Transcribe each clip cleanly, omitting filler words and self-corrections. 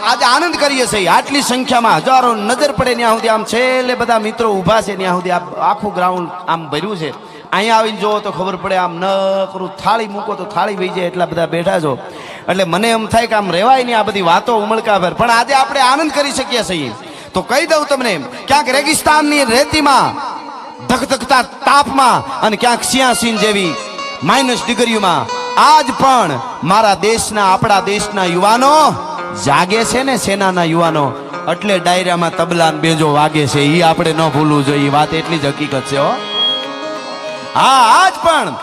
આજે આનંદ કરીએ છીએ આટલી સંખ્યામાં હજારો નજર પડે ત્યાં સુધી આમ છેલ્લે બધા મિત્રો ઊભા છે ત્યાં સુધી આખું ગ્રાઉન્ડ આમ ભર્યું છે અહીંયા આવીને જોવો તો ખબર પડે આમ ન કરું થાળી મૂકો તો થાળી વહી જાય એટલા બધા બેઠા છો એટલે મને એમ થાય કે આમ રહેવાય નહીં આ બધી વાતો ઉમળકાભર પણ આજે આપણે આનંદ કરી શકીએ છીએ તો કહી દઉં તમને ક્યાંક રેગિસ્તાનની રેતીમાં ધગધગતા તાપમાં અને ક્યાંક સિયાસીન જેવી -ડિગ્રીમાં આજ પણ મારા દેશના આપણા દેશના યુવાનો જાગે છે ને સેનાના યુવાનો એટલે ડાયરામાં તબલા ને બેજો વાગે છે એ આપણે ન ભૂલવું જોઈએ વાત એટલી જ હકીકત છે હો હા આજ પણ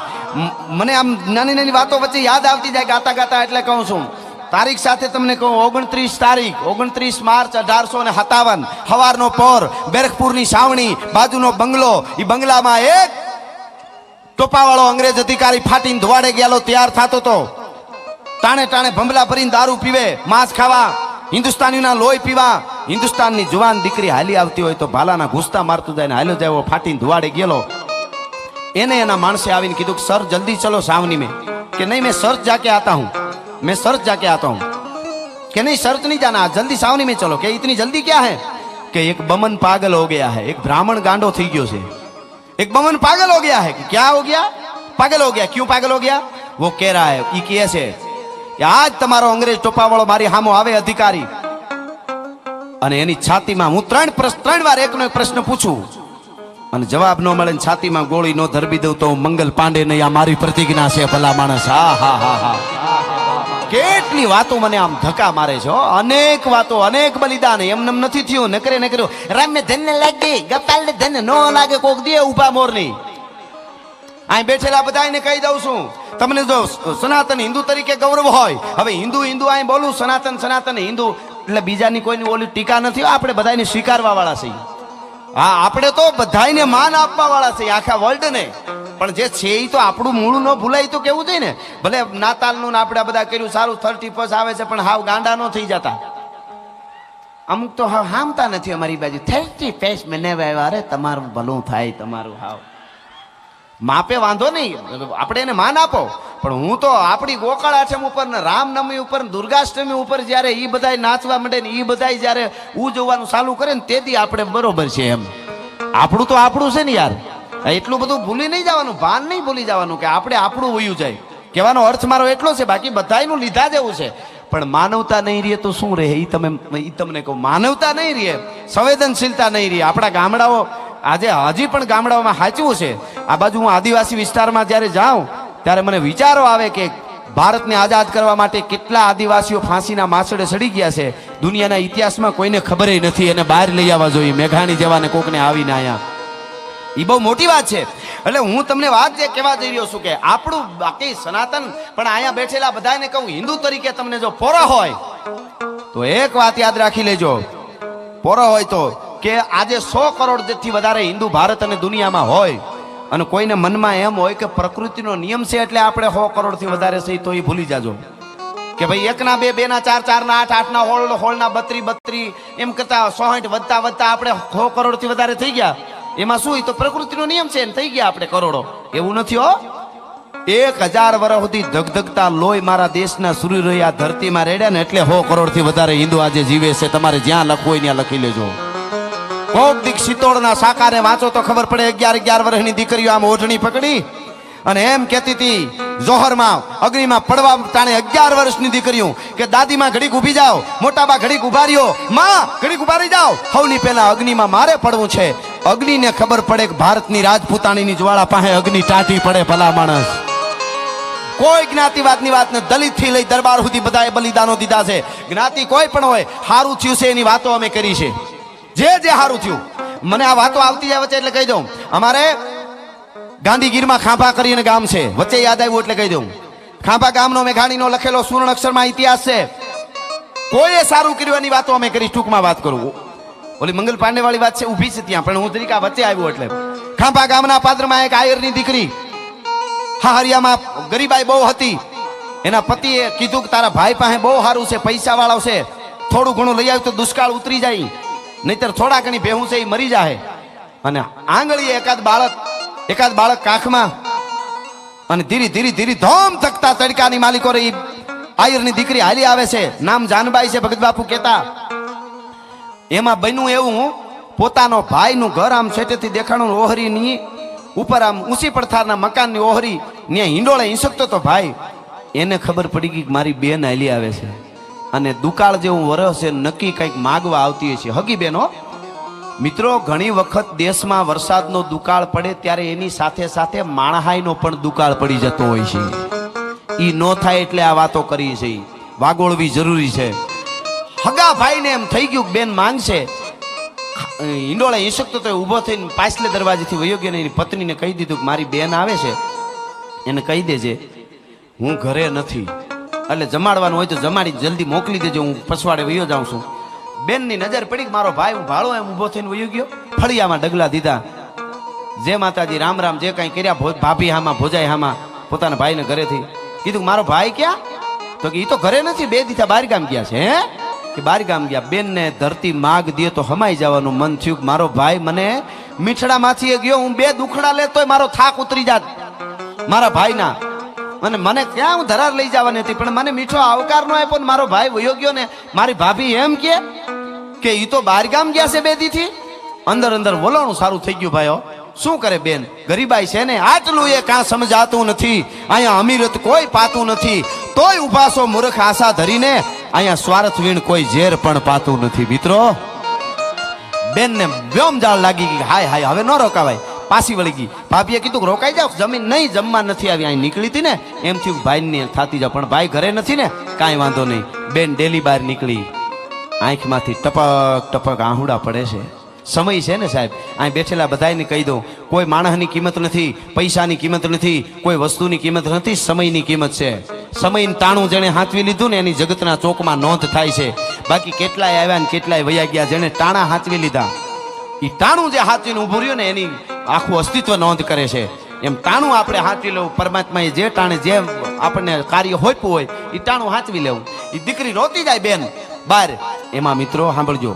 મને આમ નાની નાની વાતો વચ્ચે યાદ આવતી જાય ગાતા ગાતા એટલે કહું છું તારીખ સાથે તમને કહું 29 માર્ચ 1857 સવારનો પોર બેરકપુરની છાવણી બાજુનો બંગલો એ બંગલામાં એક ટોપાવાળો અંગ્રેજ અધિકારી ફાટીને ધોવાડે ગયેલો તૈયાર થતો હતો ટાણે ટાણે ભંભલા ભરીને દારૂ પીવે માંસ ખાવા હિન્દુસ્તાનીના લોહી પીવા હિન્દુસ્તાનની જુવાન દીકરી હાલી આવતી હોય તો ભાલાના ઘૂસતા મારતું જાય ને હાલ્યો જાય ફાટીને ધોવાડે ગયેલો એને એના માણસે આવીને કીધું કે સર જલ્દી ચલો સાવની में कि नहीं मैं सर्च जाके आता हूँ मैं सर्च जाके आता हूँ कि नहीं सर्च नहीं जाना जल्दी सावनी में चलो क्या इतनी जल्दी क्या है कि एक बमन पागल हो गया है एक ब्राह्मण गांडो થઈ ગયો છે एक बमन पागल हो गया है कि क्या हो गया पागल हो गया क्यों पागल हो गया वो कह रहा है ये કહે છે કે આજ તમારો અંગ્રેજ ટોપાવાળો મારી સામે આવે અધિકારી અને એની છાતીમાં હું ત્રણ વાર એકનો એક પ્રશ્ન પૂછું અને જવાબ ન મળે ને છાતીમાં ગોળી નો ધરબી દઉં તો મંગલ પાંડે નહીં આ મારી પ્રતિજ્ઞા છે ભલા માણસ હા હા હા હા કેટલી વાતો મને આમ ધક્કા મારે છે અનેક વાતો અનેક બલિદાન એમને નથી થયું નકરે ન કર્યું રામને ધન્ય લાગે ગપાલને ધન્ય નો લાગે કોક દે ઉભા મોરની અહીં બેઠેલા બધાને કહી દઉં છું તમને જો સનાતન હિન્દુ તરીકે ગૌરવ હોય હવે હિન્દુ અહીં બોલું સનાતન હિન્દુ એટલે બીજાની કોઈની ઓલી ટીકા નથી આપણે બધાને સ્વીકારવા વાળા છીએ હા આપણે તો બધાને માન આપવા વાળા છીએ આખા વર્લ્ડ ને પણ જે છે એ તો આપણું મૂળ ન ભૂલાય તો કેવું જોઈએ ને ભલે નાતાલનું આપણે બધા કર્યું સારું 31 આવે છે પણ હાવ ગાંડા ન થઈ જતા અમુક તો હાવ હામતા નથી અમારી બાજુ 31 મનાવ્યા અરે તમારું ભલું થાય તમારું હાવ માપે વાંધો નહીં આપણે એને માન આપો પણ હું તો આપણી ગોકાળ આઠમ ઉપર ને રામનવમી ઉપર દુર્ગાષ્ટમી ઉપર જ્યારે એ બધા નાચવા માંડે ને એ બધા જ્યારે ઉજવવાનું ચાલુ કરે ને તેથી આપણે બરોબર છે એમ આપણું તો આપણું છે ને યાર એટલું બધું ભૂલી નહીં જવાનું ભાન નહીં ભૂલી જવાનું કે આપણે આપણું વયું જાય કહેવાનો અર્થ મારો એટલો છે બાકી બધાનું લીધા જેવું છે પણ માનવતા નહીં રહે તો શું રહે એ તમને કહું માનવતા નહીં રહે સંવેદનશીલતા નહીં રહે આપણા ગામડાઓ આજે હજી પણ ગામડાઓમાં સાચવું છે આ બાજુ હું આદિવાસી વિસ્તારમાં જ્યારે જાઉં ત્યારે મને વિચારો આવે કે ભારતને આઝાદ કરવા માટે કેટલા આદિવાસીઓ ફાંસીના માસડે સડી ગયા છે દુનિયાના ઇતિહાસમાં કોઈને ખબર નથી એને બહાર લઈ આવવા જોઈએ મેઘાણી જેવાને કોકને આવીને અહીંયા એ બહુ મોટી વાત છે એટલે હું તમને વાત જે કહેવા જઈ રહ્યો છું કે આપણું બાકી સનાતન પણ અહીંયા બેઠેલા બધાને કહું હિન્દુ તરીકે તમને જો પોરો હોય તો એક વાત યાદ રાખી લેજો પોરો હોય તો કે આજે 100 કરોડ જેટલી વધારે હિન્દુ ભારત અને દુનિયામાં હોય અને કોઈને મનમાં એમ હોય કે પ્રકૃતિનો નિયમ છે એટલે આપણે 100 કરોડથી વધારે છે તો એ ભૂલી જાજો કે ભાઈ 1 ના 2 2 ના 4 4 ના 8 8 ના 16 ના 32 એમ કરતા 160 વધતા વધતા આપણે 100 કરોડથી વધારે થઈ ગયા એમાં શું તો પ્રકૃતિનો નિયમ છે ને થઈ ગયા આપણે કરોડો એવું નથી હો 1000 વર્ષ સુધી ધગધગતા લોહી મારા દેશના સૂર્ય આ ધરતીમાં રેડ્યા ને એટલે 100 કરોડથી વધારે હિન્દુ આજે જીવે છે તમારે જ્યાં લખવું હોય ત્યાં લખી લેજો કોક દીક સિત્તોડના સાકારે વાંચો તો ખબર પડે 11 વર્ષની દીકરીઓ આમ ઓઢણી પકડી અને એમ કહેતી હતી જોહરમાં અગ્નિમાં પડવા ટાણે 11 વર્ષની દીકરીઓ કે દાદીમાં ઘડીક ઊભી જાઓ મોટાબા ઘડીક ઉભા રહ્યો માં ઘડીક ઉભા રહી જાઓ સૌની પહેલા અગ્નિમાં મારે પડવું છે અગ્નિને ખબર પડે કે ભારતની રાજપૂતાણીની જ્વાળા પાસે અગ્નિ ટાટી પડે ભલા માણસ કોઈ જ્ઞાતિવાદની વાત ને દલિત થી લઈ દરબાર સુધી બધાએ બલિદાનો દીધા છે જ્ઞાતિ કોઈ પણ હોય સારું થયું છે એની વાતો અમે કરી છે જે સારું થયું મને આ વાતો આવતી જાય વચ્ચે એટલે કહી દઉં અમારે ગાંધીગીરમાં ખાંભા કરીને ગામ છે વચ્ચે યાદ આવ્યું એટલે કહી દઉં ખાંભા ગામનો મેઘાણીનો લખેલો સુવર્ણ અક્ષરમાં ઇતિહાસ છે કોઈએ સારું કર્યું એની વાતો અમે કરી ટૂંકમાં વાત કરું ઓલી મંગલ પાંડે વાળી વાત છે ઊભી છે ત્યાં પણ હું તરીકે વચ્ચે આવ્યો એટલે ખાંભા ગામના પાદરમાં એક આયરની દીકરી હાહરિયામાં ગરીબાઈ બહુ હતી એના પતિએ કીધું કે તારા ભાઈ પાસે બહુ સારું છે પૈસા વાળો છે થોડું ઘણું લઈ આવ્યું તો દુષ્કાળ ઉતરી જાય નહીતર થોડા ઘણી ભેહું છે એ મરી જાય અને આંગળીએ એકાદ બાળક કાખમાં અને ધીરે ધીરે ધીરે ધોમ ધકતા તડકાની માલિકો રહી આયરની દીકરી હાલી આવે છે, નામ જાનબાઈ છે, ભગત બાપુ કહેતા. એમાં બન્યું એવું, પોતાનો ભાઈનું ઘર આમ છેટેથી દેખાણું, ઓહરીની ઉપર આમ ઊંચી પડથારના મકાનની ઓહરી ત્યાં હિંડોળે હિંસકતો તો ભાઈ. એને ખબર પડી ગઈ કે મારી બેન હાલી આવે છે અને દુકાળ જેવું વરસ છે, નક્કી કંઈક માગવા આવતી છે. હગી બેનો મિત્રો, ઘણી વખત દેશમાં વરસાદનો દુકાળ પડે ત્યારે એની સાથે સાથે માણહાઈનો પણ દુકાળ પડી જતો હોય છે. ઈ ન થાય એટલે આ વાતો કરી છે, વાગોળવી જરૂરી છે. હગા ભાઈને એમ થઈ ગયું બેન માંગશે, હિંડોળે હિંસકતો તો ઊભો થઈને પાછલે દરવાજેથી વયો ગયો ને એની પત્નીને કહી દીધું કે મારી બેન આવે છે, એને કહી દેજે હું ઘરે નથી, એટલે જમાડવાનું હોય તો જમાડી જલ્દી મોકલી દેજો, હું પછવાડે વયો જાઉં છું. બેનની નજર પડી કે મારો ભાઈ હું ભાળો એમ ઊભો થઈને વયો ગયો. ફળિયામાં ડગલા દીધા, જય માતાજી, રામ રામ, જે કાંઈ કર્યા, ભાભી હામાં ભોજાઈ હામાં પોતાના ભાઈને ઘરેથી કીધું મારો ભાઈ ક્યાં? તો કે એ તો ઘરે નથી, 2 દીથા બહાર ગામ ગયા છે. હે કે બહાર ગામ ગયા? બેનને ધરતી માગ દે તો હમાઈ જવાનું મન થયું કે મારો ભાઈ મને મીઠડામાંથી ગયો, હું 2 દુખડા લે તોય મારો થાક ઉતરી જાત મારા ભાઈના, અને મને ક્યાં હું ધરાર લઈ જવાની હતી, પણ મને મીઠો આવકાર નો આપ્યો ને મારો ભાઈ વયો ગયો ને મારી ભાભી એમ કે ઈ તો બહાર ગામ ગયા છે 2 દીથી. અંદર અંદર વલોણું સારું થઈ ગયું ભાઈઓ. શું કરે બેન, ગરીબાઈ છે ને, આટલું એ કાં સમજાતું નથી. અહીંયા અમીરત કોઈ પાતું નથી, તોય ઉભાસો મૂર્ખ આશા ધરીને અહીંયા સ્વાર્થ વીણ કોઈ ઝેર પણ પાતું નથી. મિત્રો, બેનને વ્યોમ જાળ લાગી ગઈ, હાય હાય હવે ન રોકાવાય, પાછી વળી ગઈ. ભાભીએ કીધું રોકાઈ જાવ, જમીન નહીં, જમવા નથી આવી, અહીં નીકળી હતી ને એમ થયું ભાઈને થાતી જાવ, પણ ભાઈ ઘરે નથી ને, કાંઈ વાંધો નહીં. બેન ડેલી બહાર નીકળી, આંખમાંથી ટપક ટપક આહુડા પડે છે. સમય છે ને સાહેબ, અહીં બેઠેલા બધાને કહી દઉં, કોઈ માણસની કિંમત નથી, પૈસાની કિંમત નથી, કોઈ વસ્તુની કિંમત નથી, સમયની કિંમત છે. સમયનું તાણું જેને હાંચવી લીધું ને એની જગતના ચોકમાં નોંધ થાય છે. બાકી કેટલાય આવ્યા ને કેટલાય વયા ગયા, જેને ટાણા હાંચવી લીધા, એ ટાણું જે હાંચવીને ઊભું રહ્યું ને એની આખું અસ્તિત્વ નોંધ કરે છે. એમ ટાણું આપણે હાંચવી લેવું, પરમાત્માએ જે ટાણે જે આપણને કાર્ય હોપ્યું હોય એ ટાણું હાંચવી લેવું. એ દીકરી રોતી જાય બેન બાર. એમાં મિત્રો સાંભળજો,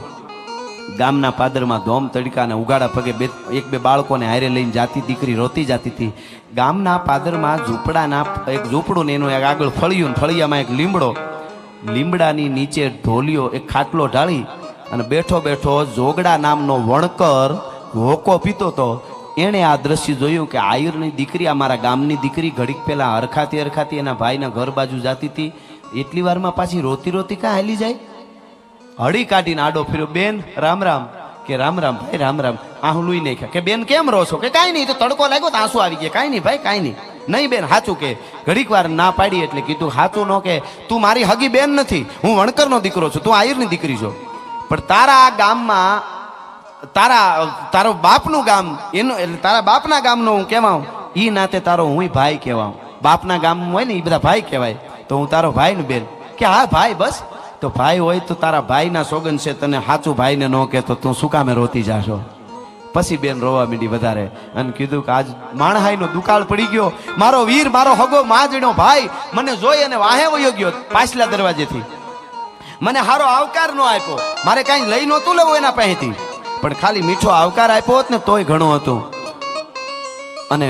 ગામના પાદરમાં ધોમ તડકાના ઉગાડા પગે 1-2 બાળકોને હારે લઈને જાતી દીકરી રોતી જતી હતી. ગામના પાદરમાં ઝૂંપડાના એક ઝૂંપડું ને એનું એક આગળ ફળિયું, ફળિયામાં એક લીમડો, લીમડાની નીચે ઢોલિયો એક ખાટલો ઢાળી અને બેઠો બેઠો જોગડા નામનો વણકર હોકો પીતો હતો. એણે આ દ્રશ્ય જોયું કે આયરની દીકરી, અમારા ગામની દીકરી ઘડીક પહેલા હરખાતી એના ભાઈના ઘર બાજુ જાતી હતી, એટલી વારમાં પાછી રોતી રોતી કાં હાલી જાય? હળી કાઢીને આડો ફેર્યો, બેન રામ રામ. કે રામ રામ ભાઈ, રામ રામ. આહું લઈ નાખ્યા. કે બેન કેમ રહો છો? કે કાંઈ નહીં, તો તડકો લાગ્યો તો આંસુ આવી ગયા. કાંઈ નહીં ભાઈ, કાંઈ નહીં. નહીં બેન સાચું કે. ઘડીક વાર ના પાડી એટલે કીધું સાચું ન કે, તું મારી હગી બેન નથી, હું વણકરનો દીકરો છું, તું આયરની દીકરી છો, પણ તારા આ ગામમાં તારો બાપનું ગામ એનું, એટલે તારા બાપના ગામનો હું કહેવાઉં, ઈ નાતે તારો હું ભાઈ કહેવાઉં. બાપના ગામમાં હોય ને એ બધા ભાઈ કહેવાય, તો હું તારો ભાઈ ને બેન. કે હા ભાઈ, બસ તો ભાઈ હોય તો તારા ભાઈના સોગન છે, તને સાચું ભાઈને ન કહેતો તું શું કામે રોતી જાશો? પછી બેન રોવા મીડી વધારે અને કીધું કે આજ માણહાઈનો દુકાળ પડી ગયો, મારો વીર, મારો હગો માજણો ભાઈ મને જોઈ અને વાહે વયો ગયો પાછલા દરવાજેથી. મને હારો આવકાર ન આપ્યો, મારે કાંઈ લઈ નહોતું લેવું એના પાસેથી, પણ ખાલી મીઠો આવકાર આપ્યો હોત ને તોય ઘણું હતું. અને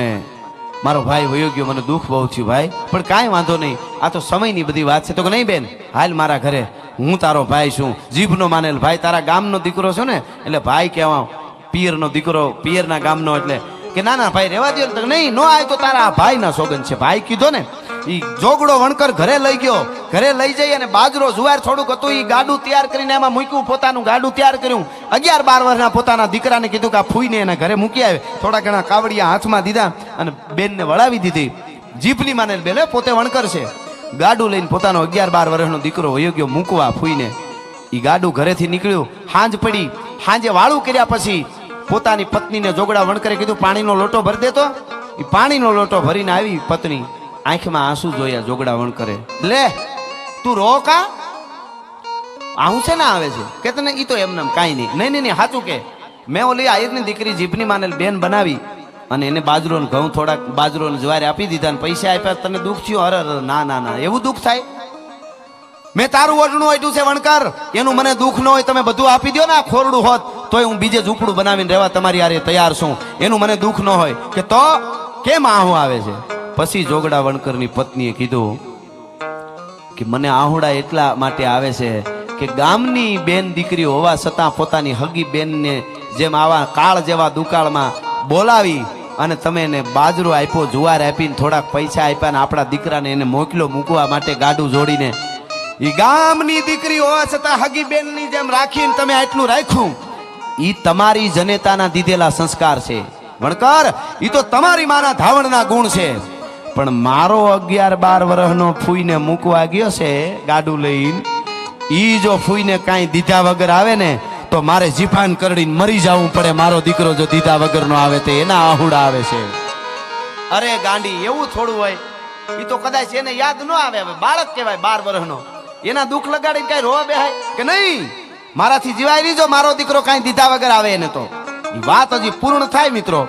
મારો ભાઈ વયો ગયો, મને દુઃખ બહુ થયું ભાઈ, પણ કાંઈ વાંધો નહીં, આ તો સમયની બધી વાત છે. તો કે નહીં બેન, હાલ મારા ઘરે, હું તારો ભાઈ છું, જીભનો માનેલ ભાઈ, તારા ગામનો દીકરો છો ને એટલે ભાઈ કહેવાઉં, પિયરનો દીકરો, પિયરના ગામનો. એટલે કે ના ના ભાઈ રહેવા દો. તો નહીં, નો આવે તો તારા ભાઈના સોગન છે. ભાઈ કીધો ને, ઈ જોગડો વણકર ઘરે લઈ ગયો, ઘરે લઈ જઈ અને બાજરો જુવાર થોડુંક હતું ઈ ગાડું તૈયાર કરીને એમાં મૂક્યું, પોતાનું ગાડું તૈયાર કર્યું. 11-12 વર્ષના પોતાના દીકરાને કીધું કે આ ફૂઈને એના ઘરે મૂકી આવે. થોડા ઘણા કાવડિયા હાથમાં દીધા અને બેનને વળાવી દીધી. જીભની માને બેન પોતે વણકર છે. ગાડું લઈને પોતાનો 11-12 વર્ષનો દીકરો વયો ગયો મૂકવા ફૂઈને. ઈ ગાડું ઘરેથી નીકળ્યું, હાંજ પડી. હાંજે વાળું કર્યા પછી પોતાની પત્નીને જોગડા વણકરે કીધું પાણીનો લોટો ભરી દેતો. એ પાણીનો લોટો ભરીને આવી પત્ની, આંખમાં આંસુ જોયા જોગડા વણકરે. લે તું રો કા? આવું છે ને આવે છે કે તને? ઈ તો એમને કાંઈ નહીં. નહીં નહીં સાચું કે મેં ઓલી આયરની દીકરી જીભની માનેલ બેન બનાવી અને એને બાજરો ને ઘઉં થોડાક બાજરો ને જવારે આપી દીધા ને પૈસા આપ્યા, તને દુઃખ થયું? અરે ના ના ના, એવું દુઃખ થાય? મેં તારું ઓઢણું આટ્યું છે વણકર, એનું મને દુઃખ ન હોય, તમે બધું આપી દો ને. આ ખોરડું હોત તોય હું બીજે ઝૂંપડું બનાવીને રહેવા તમારી હારે તૈયાર છું, એનું મને દુઃખ ન હોય. કે તો કેમ આહું આવે છે? પછી જોગડા વણકરની પત્નીએ કીધું, કે મને આહુડા એટલા માટે આવે છે કે ગામની બેન દીકરી હોવા છતાં પોતાની હગી બેનને જેમ આવા કાળ જેવા દુકાળમાં બોલાવી અને તમે એને બાજરો આપ્યો, જુવાર આપીને થોડાક પૈસા આપ્યા ને આપણા દીકરાને એને મોકલ્યો મૂકવા માટે ગાડું જોડીને, એ ગામની દીકરી હોવા છતાં હગી બેનની જેમ રાખીને તમે આટલું રાખ્યું, ઈ તમારી જનેતાના દીધેલા સંસ્કાર છે. વણકર, ઈ તો તમારી માના ધાવણના ગુણ છે. પણ મારો 11-12 વર્ષનો ફૂઈને મૂકવા ગયો છે ગાડું લઈને, ઈ જો ફૂઈને કાંઈ દીધા વગર આવે ને તો મારે જીફાન કરડીને મરી જવું પડે. મારો દીકરો જો દીધા વગરનો આવે તો એના આહુડા આવે છે. અરે ગાંડી, એવું થોડું હોય? ઈ તો કદાચ એને યાદ ન આવે. હવે બાળક કહેવાય 12 વર્ષનો, એના દુઃખ લગાડીને કઈ રોવા બેહાય કે નહીં? મારાથી જીવાય નહીં જો મારો દીકરો કાંઈ દીધા વગર આવે એને તો. ઈ વાત હજી પૂર્ણ થાય મિત્રો.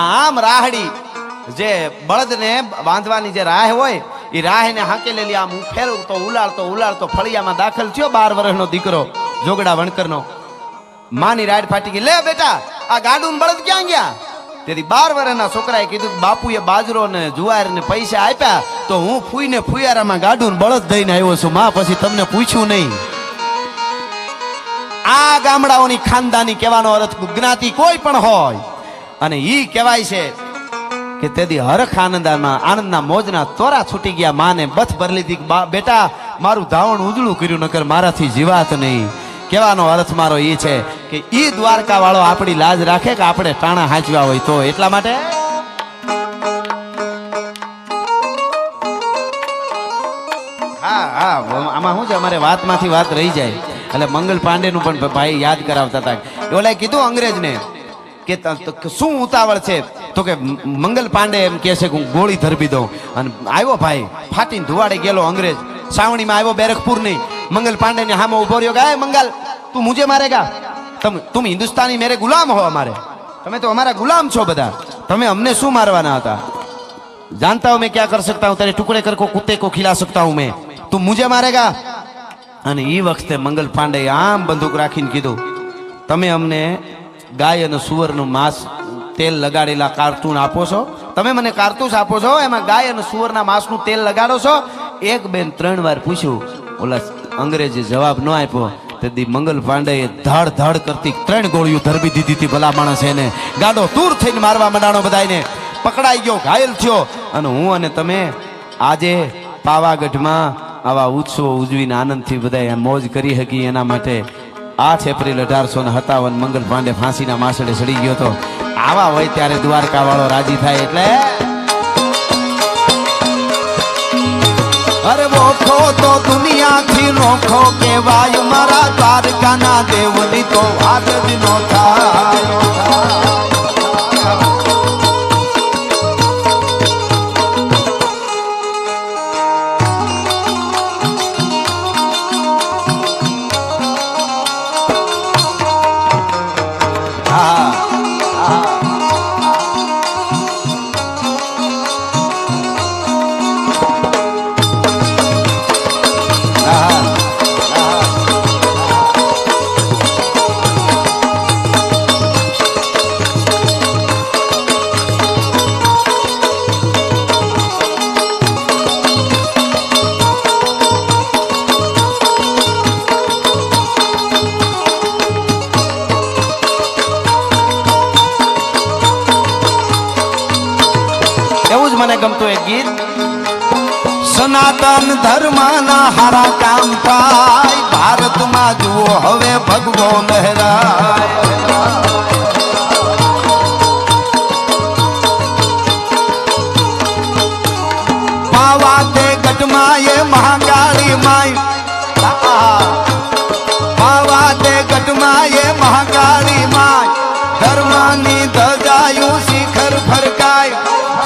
આમ રાહડી જે બળદને બાંધવાની જે રાહ હોય, એ રાહને હાંકેલેલી આમ ફેરવતો ઉલાળતો ફળિયામાં દાખલ થયો 12 વર્ષનો દીકરો જોગડા વણકરનો. માની રાડ ફાટી ગઈ, લે બેટા આ ગાડું બળદ ક્યાં ગયા? તેથી 12 વર્ષના છોકરાએ કીધું કે બાપુએ બાજરો ને જુવાર ને પૈસા આપ્યા તો હું ફૂઈને ફુયારામાં ગાડું બળદ દઈને આવ્યો છું. માં પછી તમને પૂછ્યું નહીં. આ ગામડાઓની ખાનદાની કહેવાનો અર્થ જ્ઞાતિ કોઈ પણ હોય, અને ઈ કહેવાય છે કે તેથી હરખ આનંદના મોજના તોરા છૂટી ગયા. માને બથ ભરી લીધી, બેટા મારું ધાવણ ઉજળું કર્યું, નકર મારાથી જીવાત નહીં. કહેવાનો અર્થ મારો એ છે કે ઈ દ્વારકા વાળો આપણી લાજ રાખે કે આપણે ટાણા હાંચવા હોય તો. એટલા માટે હા આમાં શું છે, અમારે વાતમાંથી વાત રહી જાય એટલે મંગલ પાંડે નું પણ ભાઈ યાદ કરાવતા હતા. ઓલા કીધું અંગ્રેજને કે શું ઉતાવળ છે, તો કે મંગલ પાંડે એમ કહે છે કે હું ગોળી ધરબી દઉં. અને આવ્યો ભાઈ ફાટીને ધુવાડે ગયેલો અંગ્રેજ, સાવણીમાં આવ્યો બેરકપુર ની. મંગલ પાંડે ને સામે ઉભો રહ્યો, ગાય મંગલ તું મુझे मारेगा? तुम हिंदुस्तानी मेरे गुलाम हो, हमारे તમે તો અમારા ગુલામ છો બધા, તમે અમને શું મારવાના હતા? जानता हूं मैं क्या कर सकता हूं, तेरे टुकड़े कर को कुत्ते को खिला सकता हूं मैं, तुम मुझे मारेगा? અને એ વખતે મંગલ પાંડે આમ બંદૂક રાખીને કીધું, તમે અમને ગાય અને સુવરનું માંસ તેલ લગાડેલા કાર્ટૂન આપો છો, તમે મને કારતૂસ આપો છો, એમાં ગાય અને સુવરના માંસનું તેલ લગાડો છો? એક બેન 3 વાર પૂછ્યું, ઓલા અંગ્રેજે જવાબ ન આપ્યો. તેથી મંગલ પાંડેએ ધડ ધડ કરતી 3 ગોળીઓ ધરબી દીધી હતી. ભલા માણસ એને ગાડો દૂર થઈને મારવા માંડાણો, બધાને પકડાઈ ગયો, ઘાયલ થયો. અને હું અને તમે આજે પાવાગઢમાં આવા ઉત્સવો ઉજવીને આનંદથી બધા મોજ કરી શકી, એના માટે 8 એપ્રિલ 1857 મંગલ પાંડે ફાંસીના માસડે ચડી ગયો હતો. આવા હોય ત્યારે દ્વારકા વાળો રાજી થાય. એટલે અરે વોખો તો દુનિયાથી નોખો કહેવાય, મારા દ્વારકાના દેવની તો વાત જ નો થાય. મને ગમતું એક ગીત, સનાતન ધર્મના હારા કામ થાય, ભારતમાં જુઓ હવે ભગવો લહેરાય. પાવા તે ગઢમાં એ મહાકાળી માય, પાવા તે ગઢમાં એ મહાકાળી માય, ધર્મની ધજાયું શિખર ફરકાય,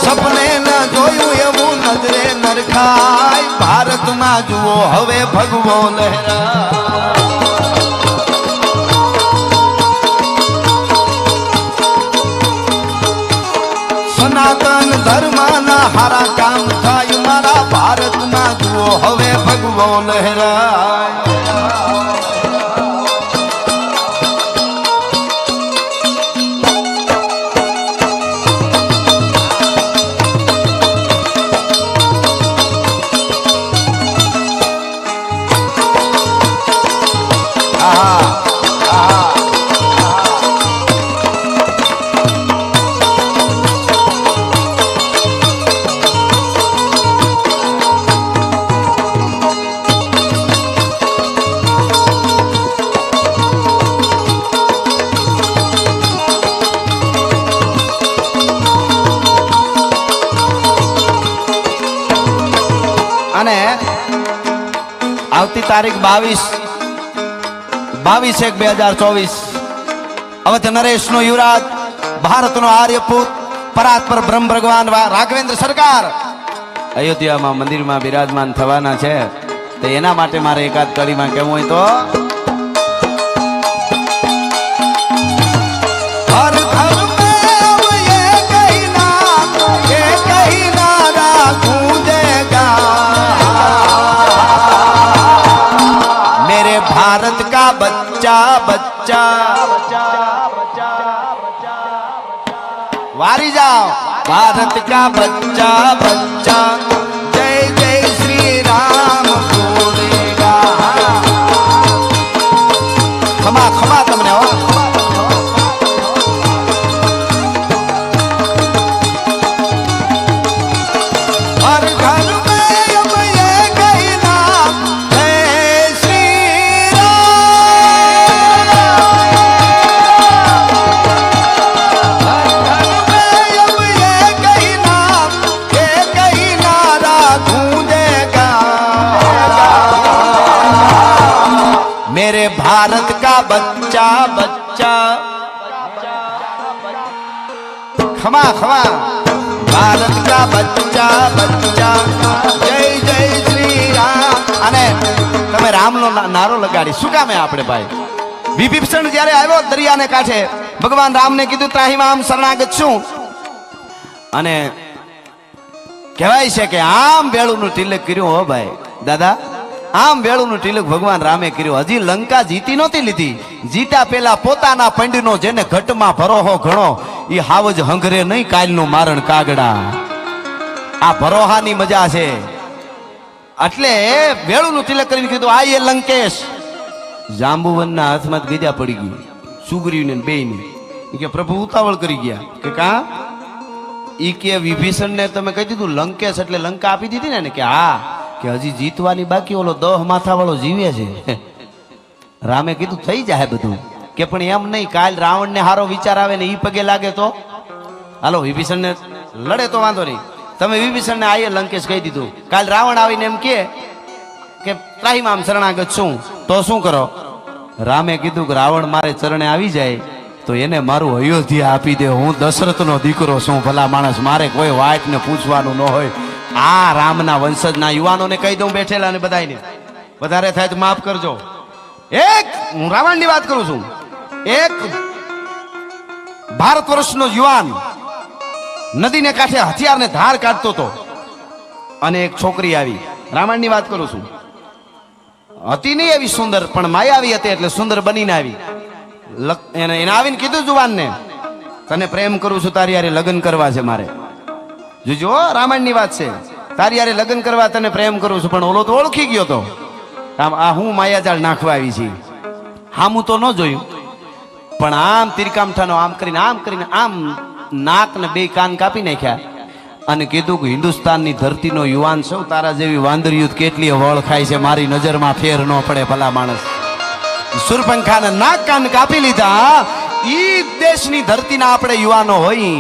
સપને ન જોયું એવું નજરે નરખાય, ભારતમાં જુઓ હવે ભગવો લહેરાય. સનાતન ધર્મના હારા કામ થાય, મારા ભારતમાં જુઓ હવે ભગવો લહેરાય. અને આવતી તારીખ 22/1/2024 અવધ નરેશનો યુવરાજ, ભારતનો આર્યપુત, પરાત્પર બ્રહ્મ ભગવાન રાઘવેન્દ્ર સરકાર અયોધ્યામાં મંદિરમાં બિરાજમાન થવાના છે. તો એના માટે મારે એકાદ કડીમાં કહેવું હોય તો मेरे भारत का बच्चा बच्चा वारी जाओ, भारत का बच्चा बच्चा जय जय श्री राम बोलेगा. खमा खमा તમને હો. मेरे भारत का बच्चा बच्चा खमा खमा भारत का बच्चा बच्चा जय जय श्री राम. અને તમે રામનો નારો લગાડી શું કામે આપણે ભાઈ? વિભીષણ જ્યારે આવ્યો દરિયાને કાંઠે, ભગવાન રામને કીધું ત્રાહીમાં આમ શરણાગત છું. અને કહેવાય છે કે આમ વેળુનું તિલક કર્યું. હો ભાઈ દાદા, આમ વેળુનું તિલક ભગવાન રામે કર્યું. હજી લંકા જીતી નહોતી લીધી, જીતા પેલા પોતાના પંડનો જેને ઘટમાં ભરોહો ઘણો એ હાવજ હંગરે નહીં કાલનું મારણ કાગડા. આ ભરોહાની મજા છે. એટલે વેળુનું તિલક કરીને કીધું આ એ લંકેશ. જાંબુવનના હાથમાં ગજા પડી ગઈ, સુગ્રીવને બેયની. કે પ્રભુ ઉતાવળ કરી ગયા કે કા ઈ કે વિભીષણને તમે કહી દીધું લંકેશ એટલે લંકા આપી દીધી ને? કે હા, કે હજી જીતવાની બાકી, ઓલો 10 માથા વાળો જીવે છે. રામે કીધું થઈ જાય બધું. કે પણ એમ નહીં, કાલ રાવણને હારો વિચાર આવે ને ઈ પગે લાગે તો હાલો વિભીષણને લડે તો વાંધો નહીં. તમે વિભીષણને આયે લંકેશ કહી દીધું, કાલ રાવણ આવીને એમ કે ત્રાહીમાં આમ શરણાગત છું તો શું કરો? રામે કીધું કે રાવણ મારે ચરણે આવી જાય તો એને મારું અયોધ્યા આપી દે. હું દશરથનો દીકરો છું, ભલા માણસ, મારે કોઈ વાત ને પૂછવાનું ન હોય. આ રામના વંશજના યુવાનોને કહી દઉં બેઠેલા ને બધાને, વધારે થાય તો માફ કરજો. એક હું રાવણની વાત કરું છું. એક ભારત વર્ષનો યુવાન નદીને કાંઠે હથિયારને ધાર કાઢતો હતો અને એક છોકરી આવી. રાવણની વાત કરું છું. હતી નહીં એવી સુંદર, પણ માયાવી હતી એટલે સુંદર બનીને આવી. એને આવીને કીધું જુવાનને, તને પ્રેમ કરું છું, તારી યારે લગ્ન કરવા છે મારે. જોજો રામાયણની વાત છે. તારી યારે લગ્ન કરવા તને પ્રેમ કરું છું. પણ ઓલો તો ઓળખી ગયો તો આ હું માયાજાળ નાખવા આવી છી. હામું તો ન જોયું, પણ આમ તીરકામઠાનો આમ કરીને આમ નાક ને 2 કાન કાપી નાખ્યા અને કીધું કે હિન્દુસ્તાનની ધરતીનો યુવાન સૌ તારા જેવી વાંદરિયુત કેટલી વળ ખાય છે, મારી નજરમાં ફેર ન પડે. ભલા માણસ, સુરપંખાને નાક કાન કાપી લીધા. ઈ દેશની ધરતીના આપણે યુવાનો હોય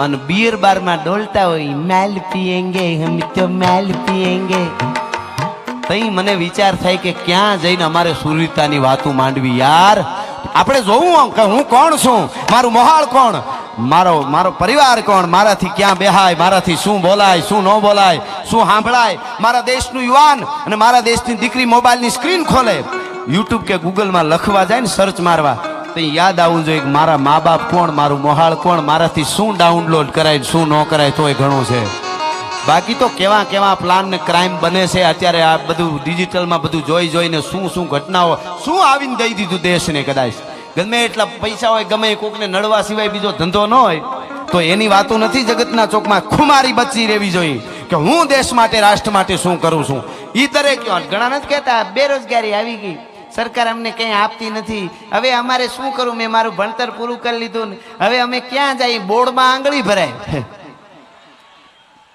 અને બિયર બારમાં ડોલતા હોય, મેલ પીએંગે હમ તો મેલ પીએંગે. તઈ મને વિચાર થાય કે ક્યાં જઈને અમારે સુરવીરતાની વાતો માંડવી યાર. આપણે જોવું કે હું કોણ છું, મારું મોહાળ કોણ, મારો પરિવાર કોણ, મારાથી ક્યાં બેહાય, મારાથી શું બોલાય, શું ન બોલાય, શું સાંભળાય. મારા દેશનું યુવાન અને મારા દેશની દીકરી મોબાઈલની સ્ક્રીન ખોલે, યુટ્યુબ કે ગૂગલમાં લખવા જાય ને સર્ચ મારવા, તો યાદ આવવું જોઈએ કે મારા મા બાપ કોણ, મારું મોહાળ કોણ, મારાથી શું ડાઉનલોડ કરાય શું ન કરાય તોય ઘણું છે. બાકી તો કેવા પ્લાન ને ક્રાઇમ બને છે અત્યારે. આ બધું ડિજિટલમાં બધું જોઈને શું ઘટનાઓ શું આવીને દઈ દીધું દેશને. કદાચ ગમે એટલા પૈસા હોય, ગમે કોકને નડવા સિવાય બીજો ધંધો ન હોય તો એની વાતો નથી જગતના ચોકમાં ખુમારી બચી રહેવી જોઈએ કે હું દેશ માટે રાષ્ટ્ર માટે શું કરું છું. ઈ દરેક ઘણા નથી કહેતા બેરોજગારી આવી ગઈ, સરકાર અમને કંઈ આપતી નથી, હવે અમારે શું કરવું, મેં મારું ભણતર પૂરું કરી લીધું ને હવે અમે ક્યાં જઈએ, બોર્ડમાં આંગળી ભરાય.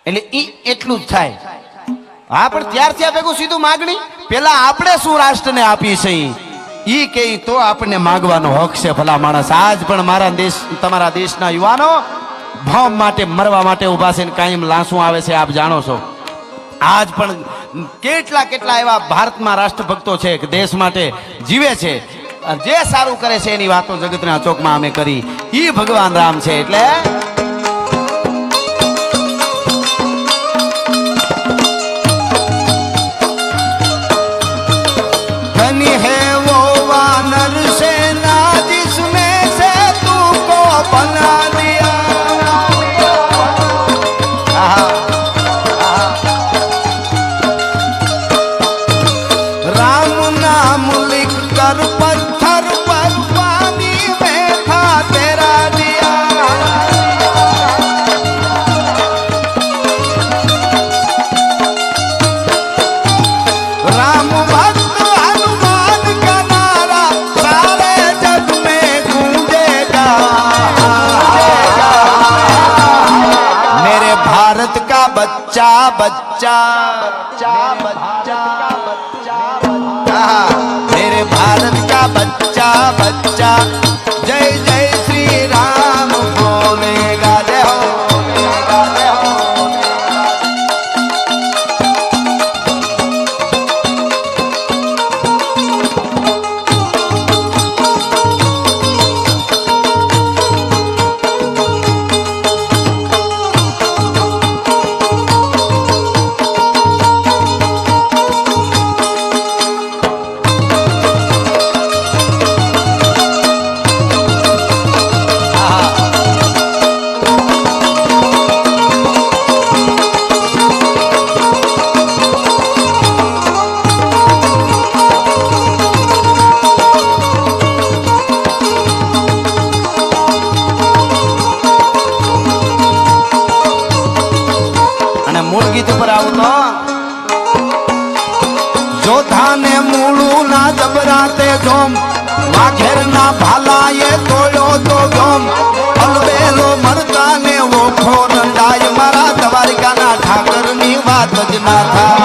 એટલે ઈ એટલું જ થાય. હા, પણ ત્યારથી આ ભેગું સીધું માગણી પેલા આપણે શું રાષ્ટ્રને આપી છે ઈ કે તો આપણને માગવાનો હક છે. ભલા માણસ, આજ પણ મારા દેશ તમારા દેશના યુવાનો ભોમ માટે મરવા માટે ઉભા છે ને કાયમ લાંસુ આવે છે, આપ જાણો છો. આજ પણ કેટલા કેટલા એવા ભારતમાં રાષ્ટ્રભક્તો છે કે દેશ માટે જીવે છે, જે સારું કરે છે એની વાતો જગતના ચોકમાં અમે કરી. ઈ ભગવાન રામ છે. એટલે ધની હે વો વાનર સેના जिसने से तुमको बना दिया. राम नाम लिख कर पत्थर पर पानी में था तेरा दिया. राम भक्त हनुमान का नारा सारे जग में गूंजेगा. मेरे भारत का बच्चा बच्चा मेरे भारत का बच्चा बच्चा जय जय श्री राम बोलेगा. जय हो. મૂળ ગીત ઉપર આવું તો જોધા ને મૂળું ના જબરાતે જોમ વાઘેર ના ભાલા એ તોડ્યો તો જોમ અલબેલો મરતા ને ઓખો રંડાય મારા દ્વારિકા ના ઠાકર ની વાત જ ના થાય.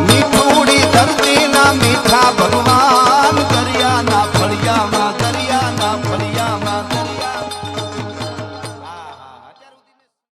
મીઠુડી ધરતી ના મીઠા ભગવાન દરિયા ના ફળિયામાં દરિયા ના ફળિયા